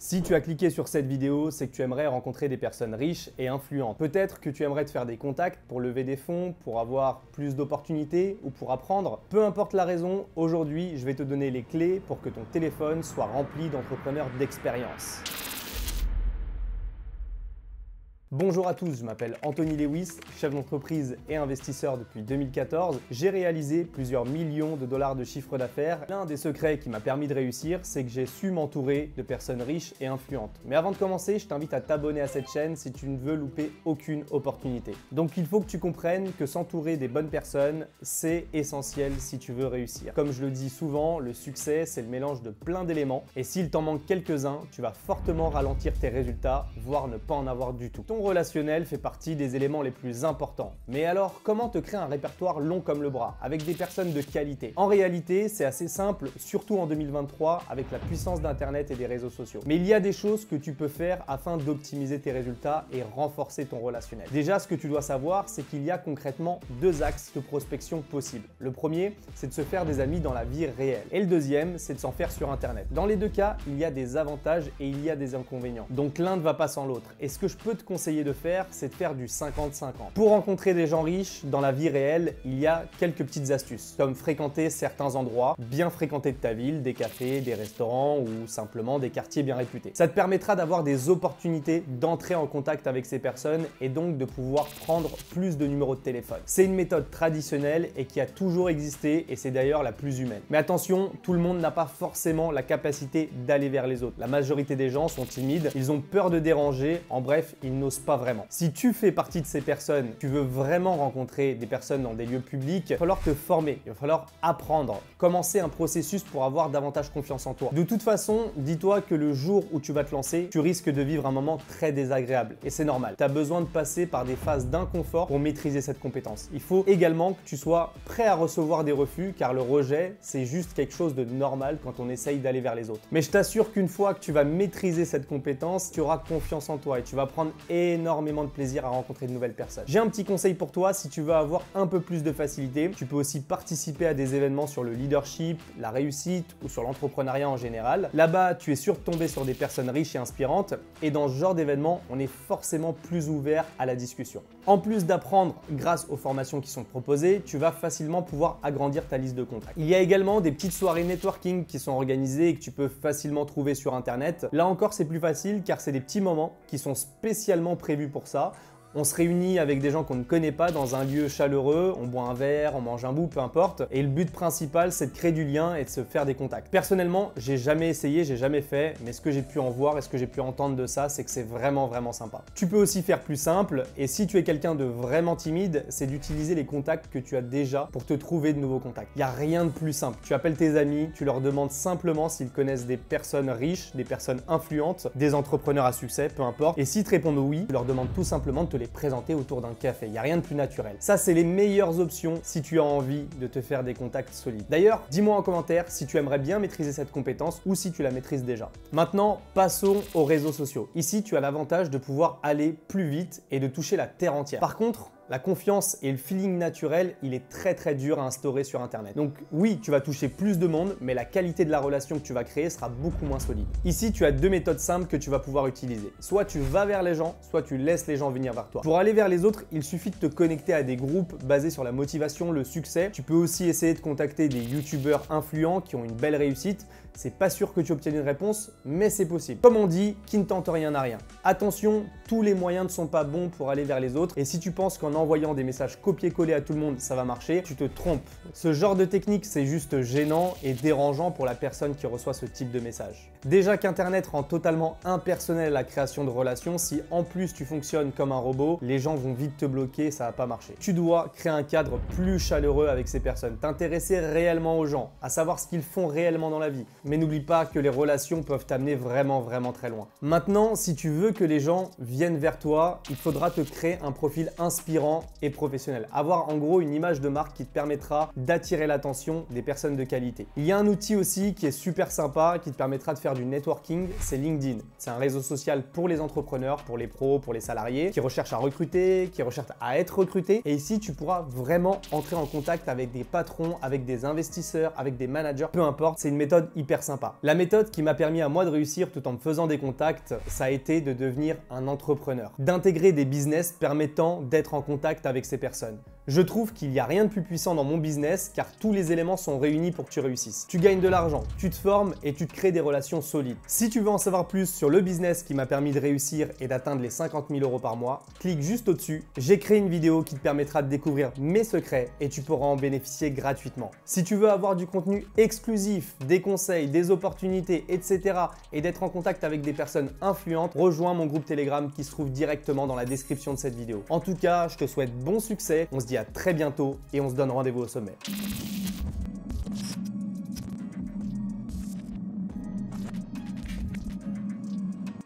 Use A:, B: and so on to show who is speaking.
A: Si tu as cliqué sur cette vidéo, c'est que tu aimerais rencontrer des personnes riches et influentes. Peut-être que tu aimerais te faire des contacts pour lever des fonds, pour avoir plus d'opportunités ou pour apprendre. Peu importe la raison, aujourd'hui, je vais te donner les clés pour que ton téléphone soit rempli d'entrepreneurs d'expérience. Bonjour à tous, je m'appelle Anthony Lewis, chef d'entreprise et investisseur depuis 2014. J'ai réalisé plusieurs millions de dollars de chiffre d'affaires. L'un des secrets qui m'a permis de réussir, c'est que j'ai su m'entourer de personnes riches et influentes. Mais avant de commencer, je t'invite à t'abonner à cette chaîne si tu ne veux louper aucune opportunité. Donc il faut que tu comprennes que s'entourer des bonnes personnes, c'est essentiel si tu veux réussir. Comme je le dis souvent, le succès, c'est le mélange de plein d'éléments. Et s'il t'en manque quelques-uns, tu vas fortement ralentir tes résultats, voire ne pas en avoir du tout. Ton relationnel fait partie des éléments les plus importants. Mais alors, comment te créer un répertoire long comme le bras, avec des personnes de qualité? En réalité, c'est assez simple, surtout en 2023, avec la puissance d'Internet et des réseaux sociaux. Mais il y a des choses que tu peux faire afin d'optimiser tes résultats et renforcer ton relationnel. Déjà, ce que tu dois savoir, c'est qu'il y a concrètement deux axes de prospection possibles. Le premier, c'est de se faire des amis dans la vie réelle. Et le deuxième, c'est de s'en faire sur Internet. Dans les deux cas, il y a des avantages et il y a des inconvénients. Donc l'un ne va pas sans l'autre. Et ce que je peux te conseiller de faire, c'est de faire du 50-50. Pour rencontrer des gens riches dans la vie réelle, il y a quelques petites astuces, comme fréquenter certains endroits bien fréquentés de ta ville, des cafés, des restaurants ou simplement des quartiers bien réputés. Ça te permettra d'avoir des opportunités d'entrer en contact avec ces personnes et donc de pouvoir prendre plus de numéros de téléphone. C'est une méthode traditionnelle et qui a toujours existé et c'est d'ailleurs la plus humaine. Mais attention, tout le monde n'a pas forcément la capacité d'aller vers les autres. La majorité des gens sont timides, ils ont peur de déranger, en bref, ils n'osent pas vraiment. Si tu fais partie de ces personnes, tu veux vraiment rencontrer des personnes dans des lieux publics, il va falloir te former, il va falloir apprendre, commencer un processus pour avoir davantage confiance en toi. De toute façon, dis-toi que le jour où tu vas te lancer, tu risques de vivre un moment très désagréable et c'est normal. Tu as besoin de passer par des phases d'inconfort pour maîtriser cette compétence. Il faut également que tu sois prêt à recevoir des refus car le rejet, c'est juste quelque chose de normal quand on essaye d'aller vers les autres. Mais je t'assure qu'une fois que tu vas maîtriser cette compétence, tu auras confiance en toi et tu vas prendre énormément de plaisir à rencontrer de nouvelles personnes. J'ai un petit conseil pour toi si tu veux avoir un peu plus de facilité. Tu peux aussi participer à des événements sur le leadership, la réussite ou sur l'entrepreneuriat en général. Là-bas, tu es sûr de tomber sur des personnes riches et inspirantes et dans ce genre d'événement, on est forcément plus ouvert à la discussion. En plus d'apprendre grâce aux formations qui sont proposées, tu vas facilement pouvoir agrandir ta liste de contacts. Il y a également des petites soirées networking qui sont organisées et que tu peux facilement trouver sur Internet. Là encore, c'est plus facile car c'est des petits moments qui sont spécialement prévus pour ça. On se réunit avec des gens qu'on ne connaît pas dans un lieu chaleureux, on boit un verre, on mange un bout, peu importe. Et le but principal, c'est de créer du lien et de se faire des contacts. Personnellement, j'ai jamais essayé, j'ai jamais fait, mais ce que j'ai pu en voir et ce que j'ai pu entendre de ça, c'est que c'est vraiment sympa. Tu peux aussi faire plus simple et si tu es quelqu'un de vraiment timide, c'est d'utiliser les contacts que tu as déjà pour te trouver de nouveaux contacts. Il n'y a rien de plus simple. Tu appelles tes amis, tu leur demandes simplement s'ils connaissent des personnes riches, des personnes influentes, des entrepreneurs à succès, peu importe. Et s'ils te répondent oui, tu leur demandes tout simplement de te les présenter autour d'un café. Il n'y a rien de plus naturel. Ça, c'est les meilleures options si tu as envie de te faire des contacts solides. D'ailleurs, dis-moi en commentaire si tu aimerais bien maîtriser cette compétence ou si tu la maîtrises déjà. Maintenant, passons aux réseaux sociaux. Ici, tu as l'avantage de pouvoir aller plus vite et de toucher la terre entière. Par contre, la confiance et le feeling naturel, il est très dur à instaurer sur Internet. Donc oui, tu vas toucher plus de monde, mais la qualité de la relation que tu vas créer sera beaucoup moins solide. Ici, tu as deux méthodes simples que tu vas pouvoir utiliser. Soit tu vas vers les gens, soit tu laisses les gens venir vers toi. Pour aller vers les autres, il suffit de te connecter à des groupes basés sur la motivation, le succès. Tu peux aussi essayer de contacter des youtubeurs influents qui ont une belle réussite. C'est pas sûr que tu obtiennes une réponse, mais c'est possible. Comme on dit, qui ne tente rien n'a rien. Attention, tous les moyens ne sont pas bons pour aller vers les autres. Et si tu penses qu'en envoyant des messages copier-coller à tout le monde, ça va marcher, tu te trompes. Ce genre de technique, c'est juste gênant et dérangeant pour la personne qui reçoit ce type de message. Déjà qu'Internet rend totalement impersonnel la création de relations, si en plus tu fonctionnes comme un robot, les gens vont vite te bloquer et ça va pas marcher. Tu dois créer un cadre plus chaleureux avec ces personnes, t'intéresser réellement aux gens, à savoir ce qu'ils font réellement dans la vie. Mais n'oublie pas que les relations peuvent t'amener vraiment très loin. Maintenant, si tu veux que les gens viennent vers toi, il faudra te créer un profil inspirant cohérent et professionnel. Avoir en gros une image de marque qui te permettra d'attirer l'attention des personnes de qualité. Il y a un outil aussi qui est super sympa, qui te permettra de faire du networking, c'est LinkedIn. C'est un réseau social pour les entrepreneurs, pour les pros, pour les salariés, qui recherchent à recruter, qui recherchent à être recrutés. Et ici, tu pourras vraiment entrer en contact avec des patrons, avec des investisseurs, avec des managers, peu importe, c'est une méthode hyper sympa. La méthode qui m'a permis à moi de réussir tout en me faisant des contacts, ça a été de devenir un entrepreneur, d'intégrer des business permettant d'être en contact avec ces personnes. Je trouve qu'il n'y a rien de plus puissant dans mon business car tous les éléments sont réunis pour que tu réussisses. Tu gagnes de l'argent, tu te formes et tu te crées des relations solides. Si tu veux en savoir plus sur le business qui m'a permis de réussir et d'atteindre les 50 000 € par mois, clique juste au-dessus. J'ai créé une vidéo qui te permettra de découvrir mes secrets et tu pourras en bénéficier gratuitement. Si tu veux avoir du contenu exclusif, des conseils, des opportunités, etc. et d'être en contact avec des personnes influentes, rejoins mon groupe Telegram qui se trouve directement dans la description de cette vidéo. En tout cas, je te souhaite bon succès. On se dit à très bientôt et on se donne rendez-vous au sommet.